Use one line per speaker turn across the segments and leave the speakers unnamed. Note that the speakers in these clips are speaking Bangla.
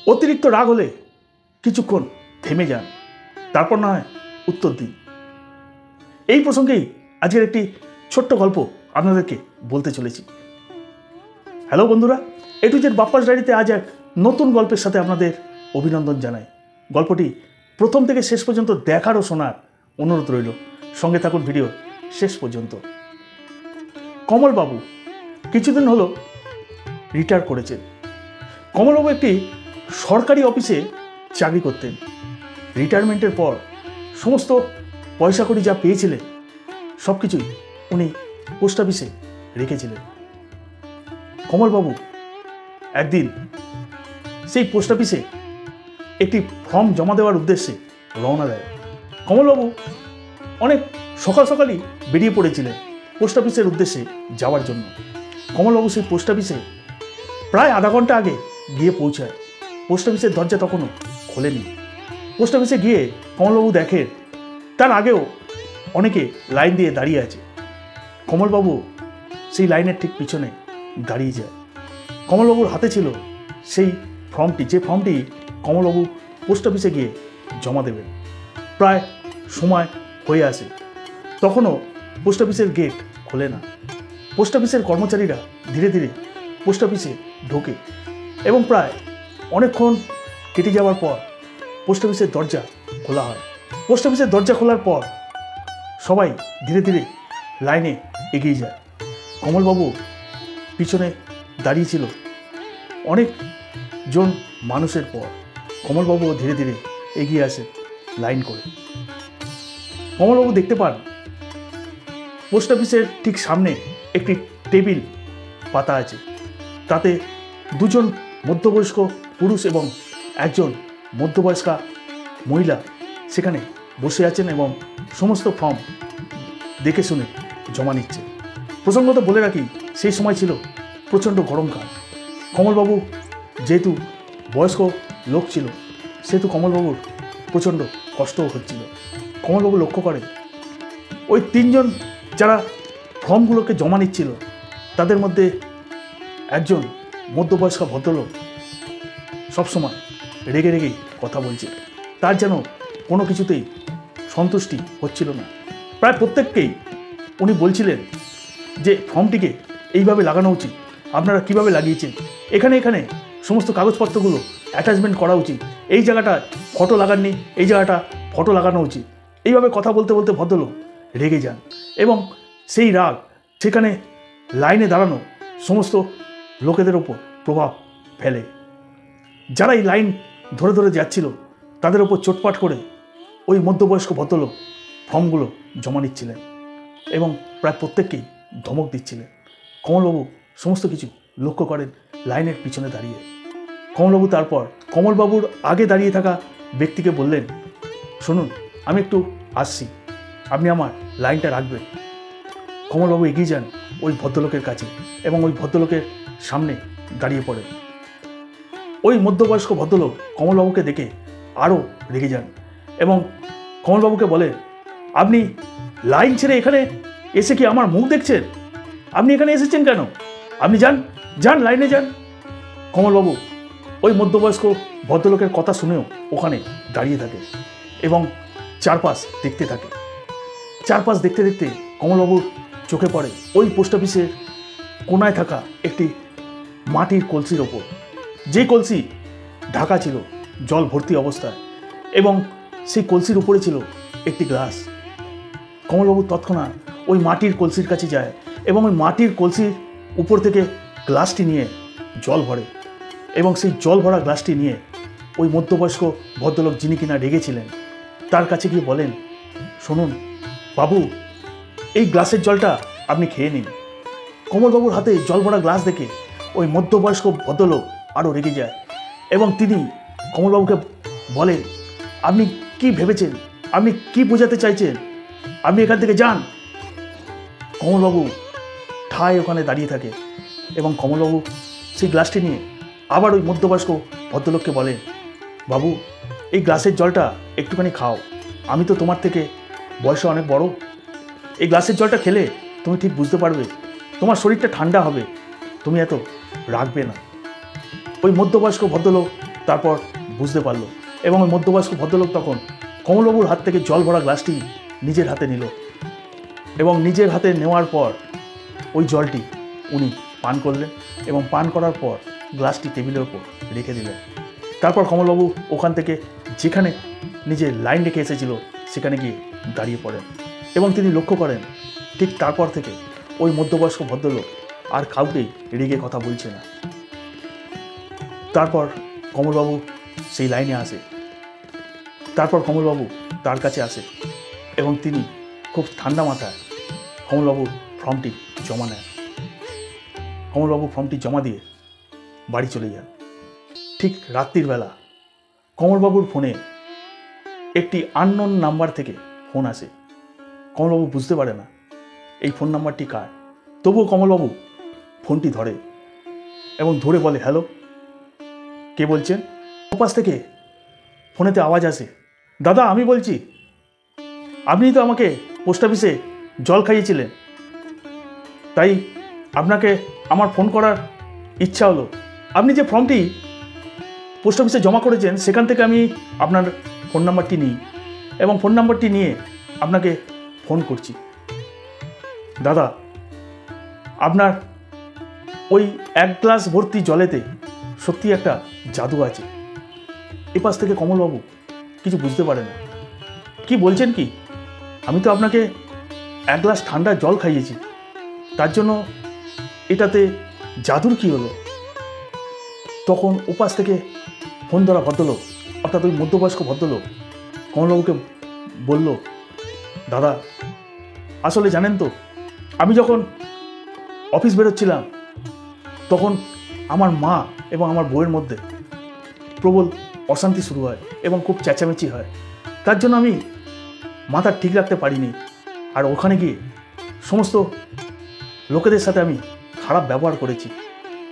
অতিরিক্ত রাগ হলে কিছুক্ষণ থেমে যান, তারপর না হয় উত্তর দিন। এই প্রসঙ্গেই আজকের একটি ছোট্ট গল্প আপনাদেরকে বলতে চলেছি। হ্যালো বন্ধুরা, এ টু জেড বাপ্পাস ডায়েরিতে আজ এক নতুন গল্পের সাথে আপনাদের অভিনন্দন জানাই। গল্পটি প্রথম থেকে শেষ পর্যন্ত দেখার ও শোনার অনুরোধ রইল। সঙ্গে থাকুন ভিডিও শেষ পর্যন্ত। কমলবাবু কিছুদিন হলো রিটায়ার করেছেন। কমলবাবু একটি সরকারি অফিসে চাকরি করতেন। রিটায়ারমেন্টের পর সমস্ত পয়সা কড়ি যা পেয়েছিলেন সব কিছুই উনি পোস্ট অফিসে রেখেছিলেন। কমলবাবু একদিন সেই পোস্ট অফিসে একটি ফর্ম জমা দেওয়ার উদ্দেশ্যে রওনা দেয়। কমলবাবু অনেক সকাল সকালই বেরিয়ে পড়েছিলেন পোস্ট অফিসের উদ্দেশ্যে যাওয়ার জন্য। কমলবাবু সেই পোস্ট অফিসে প্রায় আধা ঘন্টা আগে গিয়ে পৌঁছায়। পোস্ট অফিসের দরজা তখনও খোলেনি। পোস্ট অফিসে গিয়ে কমলবাবু দেখেন তার আগেও অনেকে লাইন দিয়ে দাঁড়িয়ে আছে। কমলবাবু সেই লাইনের ঠিক পিছনে দাঁড়িয়ে যায়। কমলবাবুর হাতে ছিল সেই ফর্মটি, যে ফর্মটি কমলবাবু পোস্ট অফিসে গিয়ে জমা দেবেন। প্রায় সময় হয়ে আসে, তখনও পোস্ট অফিসের গেট খোলে না। পোস্ট অফিসের কর্মচারীরা ধীরে ধীরে পোস্ট অফিসে ঢোকে এবং প্রায় অনেকক্ষণ কেটে যাওয়ার পর পোস্ট অফিসের দরজা খোলা হয়। পোস্ট অফিসের দরজা খোলার পর সবাই ধীরে ধীরে লাইনে এগিয়ে যায়। কমলবাবু পিছনে দাঁড়িয়েছিল অনেকজন মানুষের পর। কমলবাবুও ধীরে ধীরে এগিয়ে আসে লাইন করে। কমলবাবু দেখতে পান পোস্ট অফিসের ঠিক সামনে একটি টেবিল পাতা আছে। তাতে দুজন মধ্যবয়স্ক পুরুষ এবং একজন মধ্যবয়স্কা মহিলা সেখানে বসে আছেন এবং সমস্ত ফর্ম দেখে শুনে জমা নিচ্ছে। প্রসঙ্গত বলে রাখি, সেই সময় ছিল প্রচণ্ড গরমকাল। কমলবাবু যেহেতু বয়স্ক লোক ছিল সেহেতু কমলবাবুর প্রচণ্ড কষ্টও হচ্ছিল। কমলবাবু লক্ষ্য করেন ওই তিনজন যারা ফর্মগুলোকে জমা নিচ্ছিল তাদের মধ্যে একজন মধ্যবয়স্ক ভদ্রলোক সবসময় রেগে রেগে কথা বলছে। তার যেন কোনো কিছুতেই সন্তুষ্টি হচ্ছিল না। প্রায় প্রত্যেককেই উনি বলছিলেন যে ফর্মটিকে এইভাবে লাগানো উচিত, আপনারা কিভাবে লাগিয়েছেন, এখানে এখানে সমস্ত কাগজপত্রগুলো অ্যাটাচমেন্ট করা উচিত, এই জায়গাটা ফটো লাগাননি, এই জায়গাটা ফটো লাগানো উচিত। এইভাবে কথা বলতে বলতে ভদ্রলোক রেগে যান এবং সেই রাগ সেখানে লাইনে দাঁড়ানো সমস্ত লোকেদের ওপর প্রভাব ফেলে। যারা এই লাইন ধরে ধরে যাচ্ছিল তাদের ওপর চোটপাট করে ওই মধ্যবয়স্ক ভদ্রলোক ফর্মগুলো জমা নিচ্ছিলেন এবং প্রায় প্রত্যেককেই ধমক দিচ্ছিলেন। কমলবাবু সমস্ত কিছু লক্ষ্য করেন লাইনের পিছনে দাঁড়িয়ে। কমলবাবু তারপর কমলবাবুর আগে দাঁড়িয়ে থাকা ব্যক্তিকে বললেন, শুনুন, আমি একটু আসছি, আপনি আমার লাইনটা রাখবেন। কমলবাবু এগিয়ে যান ওই ভদ্রলোকের কাছে এবং ওই ভদ্রলোকের সামনে দাঁড়িয়ে পড়েন। ওই মধ্যবয়স্ক ভদ্রলোক কমলবাবুকে দেখে আরও রেগে যান এবং কমলবাবুকে বলেন, আপনি লাইন ছেড়ে এখানে এসে কি আমার মুখ দেখছেন? আপনি এখানে এসেছেন কেন? আপনি যান যান লাইনে যান। কমলবাবু ওই মধ্যবয়স্ক ভদ্রলোকের কথা শুনেও ওখানে দাঁড়িয়ে থাকে এবং চারপাশ দেখতে থাকে। চারপাশ দেখতে দেখতে কমলবাবুর চোখে পড়ে ওই পোস্ট অফিসের কোনায় থাকা একটি মাটির কলসির ওপর, যে কলসি ঢাকা ছিল জল ভর্তি অবস্থায় এবং সেই কলসির উপরে ছিল একটি গ্লাস। কমলবাবু তৎক্ষণাৎ ওই মাটির কলসির কাছে যায় এবং ওই মাটির কলসির উপর থেকে গ্লাসটি নিয়ে জল ভরে এবং সেই জল ভরা গ্লাসটি নিয়ে ওই মধ্যবয়স্ক ভদ্রলোক যিনি কিনা রেগেছিলেন তার কাছে গিয়ে বলেন, শুনুন বাবু, এই গ্লাসের জলটা আপনি খেয়ে নিন। কমলবাবুর হাতে জল ভরা গ্লাস দেখে ওই মধ্যবয়স্ক ভদ্রলোক আরও রেগে যায় এবং তিনি কমলবাবুকে বলেন, আপনি কি ভেবেছেন, আপনি কি বোঝাতে চাইছেন, আপনি এখান থেকে যান। কমলবাবু ঠায় ওখানে দাঁড়িয়ে থাকে এবং কমলবাবু সেই গ্লাসটি নিয়ে আবার ওই মধ্যবয়স্ক ভদ্রলোককে বলেন, বাবু, এই গ্লাসের জলটা একটুখানি খাও, আমি তো তোমার থেকে বয়সে অনেক বড়, এই গ্লাসের জলটা খেলে তুমি ঠিক বুঝতে পারবে, তোমার শরীরটা ঠান্ডা হবে, তুমি এত রাখবে না। ওই মধ্যবয়স্ক ভদ্রলোক তারপর বুঝতে পারল এবং ওই মধ্যবয়স্ক ভদ্রলোক তখন কমলবাবুর হাত থেকে জল ভরা গ্লাসটি নিজের হাতে নিল এবং নিজের হাতে নেওয়ার পর ওই জলটি উনি পান করলেন এবং পান করার পর গ্লাসটি টেবিলের ওপর রেখে দিলেন। তারপর কমলবাবু ওখান থেকে যেখানে নিজের লাইন রেখে এসেছিল সেখানে গিয়ে দাঁড়িয়ে পড়েন এবং তিনি লক্ষ্য করেন ঠিক তারপর থেকে ওই মধ্যবয়স্ক ভদ্রলোক আর কাউকেই রেগে কথা বলছে না। তারপর কমলবাবু সেই লাইনে আসে, তারপর কমলবাবু তার কাছে আসে এবং তিনি খুব ঠান্ডা মাথায় কমলবাবুর ফর্মটি জমা নেন। কমলবাবু ফর্মটি জমা দিয়ে বাড়ি চলে যান। ঠিক রাত্রির বেলা কমলবাবুর ফোনে একটি আননোন নাম্বার থেকে ফোন আসে। কমলবাবু বুঝতে পারে না এই ফোন নাম্বারটি কার, তবুও কমলবাবু ফোনটি ধরে এবং ধরে বলে, হ্যালো, কে বলছেন? ওপাশ থেকে ফোনেতে আওয়াজ আসে, দাদা আমি বলছি, আপনি তো আমাকে পোস্ট অফিসে জল খাইয়েছিলেন, তাই আপনাকে আমার ফোন করার ইচ্ছা হলো। আপনি যে ফর্মটি পোস্ট অফিসে জমা করেছেন সেখান থেকে আমি আপনার ফোন নাম্বারটি নিই এবং ফোন নাম্বারটি নিয়ে আপনাকে ফোন করছি। দাদা, আপনার ওই এক গ্লাস ভর্তি জলেতে সত্যি একটা জাদু আছে। এপাশ থেকে কমলবাবু কিছু বুঝতে পারে না, কি বলছেন কি? আমি তো আপনাকে এক গ্লাস ঠান্ডা জল খাইয়েছি, তার জন্য এটাতে জাদুর কি হলো? তখন ওপাশ থেকে ফোন ধরা ভদ্রলোক, অর্থাৎ ওই মধ্যবয়স্ক ভদ্রলোক কমলবাবুকে বলল, দাদা আসলে জানেন তো, আমি যখন অফিস বেরোচ্ছিলাম তখন আমার মা এবং আমার বউয়ের মধ্যে প্রবল অশান্তি শুরু হয় এবং খুব চেঁচামেচি হয়। তার জন্য আমি মাথা ঠিক রাখতে পারিনি, আর ওখানে গিয়ে সমস্ত লোকেদের সাথে আমি খারাপ ব্যবহার করেছি।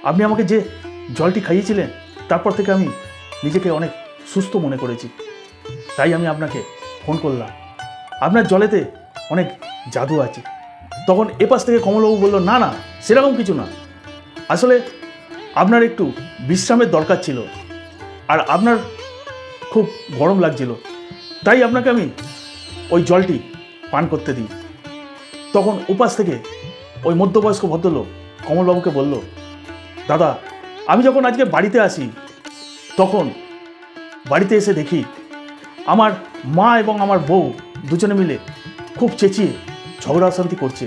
আপনি আমাকে যে জলটি খাইয়েছিলেন তারপর থেকে আমি নিজেকে অনেক সুস্থ মনে করেছি, তাই আমি আপনাকে ফোন করলাম। আপনার জলেতে অনেক জাদু আছে। তখন এপাশ থেকে কমলবাবু বলল, না না, সেরকম কিছু না, আসলে আপনার একটু বিশ্রামের দরকার ছিল আর আপনার খুব গরম লাগছিল, তাই আপনাকে আমি ওই জলটি পান করতে দিই। তখন উপাস থেকে ওই মধ্যবয়স্ক ভদ্রলোক কমলবাবুকে বলল, দাদা আমি যখন আজকে বাড়িতে আসি তখন বাড়িতে এসে দেখি আমার মা এবং আমার বউ দুজনে মিলে খুব চেঁচিয়ে ঝগড়া অশান্তি করছে।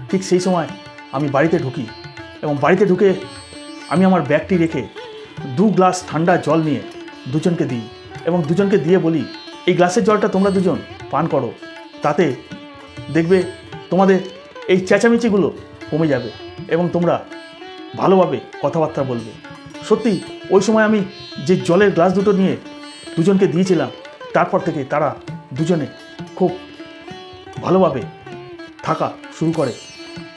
ঠিক সেই সময় আমি বাড়িতে ঢুকি এবং বাড়িতে ঢুকে আমি আমার ব্যাগটি রেখে 2 গ্লাস ঠান্ডা জল নিয়ে দুজনকে দিই এবং দুজনকে দিয়ে বলি, এই গ্লাসের জলটা তোমরা দুজন পান করো, তাতে দেখবে তোমাদের এই চেঁচামেচিগুলো কমে যাবে এবং তোমরা ভালোভাবে কথাবার্তা বলবে। সত্যি ওই সময় আমি যে জলের গ্লাস দুটো নিয়ে দুজনকে দিয়েছিলাম, তারপর থেকে তারা দুজনে খুব ভালোভাবে থাকা শুরু করে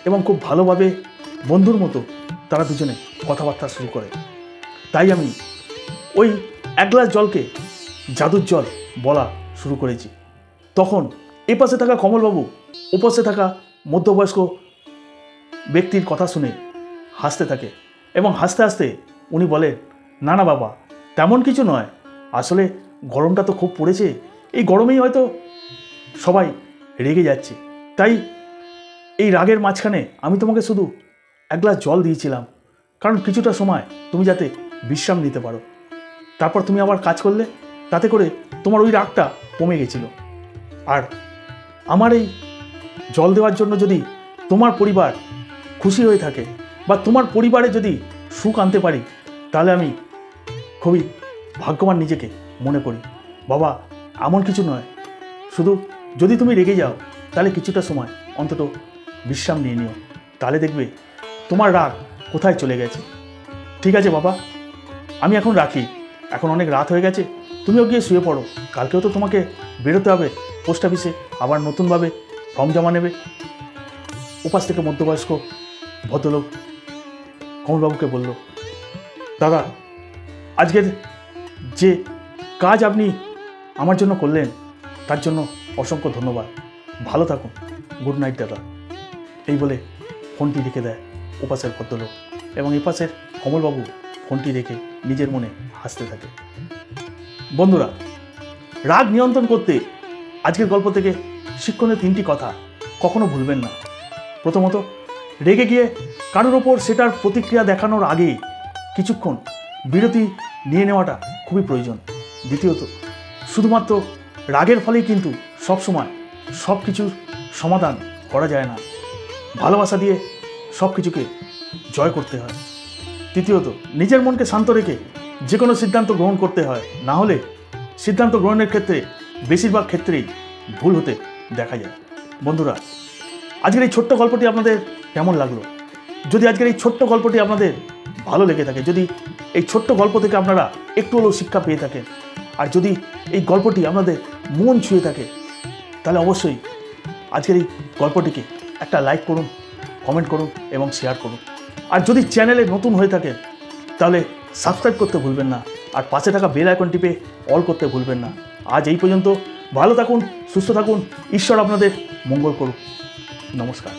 এবং খুব ভালোভাবে বন্ধুর মতো তারা দুজনে কথাবার্তা শুরু করে। তাই আমি ওই 1 গ্লাস জলকে জাদুর জল বলা শুরু করেছি। তখন এপাশে থাকা কমলবাবু ওপাশে থাকা মধ্যবয়স্ক ব্যক্তির কথা শুনে হাসতে থাকে এবং হাসতে হাসতে উনি বলেন, না না বাবা, তেমন কিছু নয়, আসলে গরমটা তো খুব পড়েছে, এই গরমেই হয়তো সবাই রেগে যাচ্ছে, তাই এই রাগের মাঝখানে আমি তোমাকে শুধু 1 গ্লাস জল দিয়েছিলাম, কারণ কিছুটা সময় তুমি যাতে বিশ্রাম নিতে পারো। তারপর তুমি আবার কাজ করলে, তাতে করে তোমার ওই রাগটা কমে গেছিল। আর আমার এই জল দেওয়ার জন্য যদি তোমার পরিবার খুশি হয়ে থাকে বা তোমার পরিবারে যদি সুখ আনতে পারি, তাহলে আমি খুবই ভাগ্যবান নিজেকে মনে করি। বাবা এমন কিছু নয়, শুধু যদি তুমি রেগে যাও তাহলে কিছুটা সময় অন্তত বিশ্রাম নিয়ে নিও, তাহলে দেখবে তোমার রাগ কোথায় চলে গেছে। ঠিক আছে বাবা, আমি এখন রাখি, এখন অনেক রাত হয়ে গেছে, তুমিও গিয়ে শুয়ে পড়ো, কালকেও তো তোমাকে বেরোতে হবে পোস্ট অফিসে, আবার নতুনভাবে ফর্ম জমা নেবে। উপাস থেকে মধ্যবয়স্ক ভদ্রলোক কমলবাবুকে বলল, দাদা আজকের যে কাজ আপনি আমার জন্য করলেন তার জন্য অসংখ্য ধন্যবাদ, ভালো থাকুন, গুড নাইট দাদা। এই বলে ফোনটি রেখে দেয় উপাসের ভদ্রলোক এবং এপাশের কমলবাবু ফোনটি রেখে নিজের মনে হাসতে থাকে। বন্ধুরা, রাগ নিয়ন্ত্রণ করতে আজকের গল্প থেকে শিক্ষণীয় 3টি কথা কখনো ভুলবেন না। প্রথমত, রেগে গিয়ে কারোর ওপর সেটার প্রতিক্রিয়া দেখানোর আগে কিছুক্ষণ বিরতি নিয়ে নেওয়াটা খুবই প্রয়োজন। দ্বিতীয়ত, শুধুমাত্র রাগের ফলেই কিন্তু সবসময় সব কিছুর সমাধান করা যায় না, ভালোবাসা দিয়ে সব কিছুকে জয় করতে হয়। তৃতীয়ত, নিজের মনকে শান্ত রেখে যে কোনো সিদ্ধান্ত গ্রহণ করতে হয়, না হলে সিদ্ধান্ত গ্রহণের ক্ষেত্রে বেশিরভাগ ক্ষেত্রেই ভুল হতে দেখা যায়। বন্ধুরা, আজকের এই ছোট্ট গল্পটি আপনাদের কেমন লাগলো? যদি আজকের এই ছোট্ট গল্পটি আপনাদের ভালো লেগে থাকে, যদি এই ছোট্ট গল্প থেকে আপনারা একটু হলেও শিক্ষা পেয়ে থাকেন, আর যদি এই গল্পটি আপনাদের মন ছুঁয়ে থাকে, তাহলে অবশ্যই আজকের এই গল্পটিকে একটা লাইক করুন, কমেন্ট করুন এবং শেয়ার করুন। আর যদি চ্যানেলে নতুন হয়ে থাকেন তাহলে সাবস্ক্রাইব করতে ভুলবেন না, আর পাশে থাকা বেল আইকন টিপে অল করতে ভুলবেন না। আজ এই পর্যন্ত। ভালো থাকুন, সুস্থ থাকুন, ঈশ্বর আপনাদের মঙ্গল করুন। নমস্কার।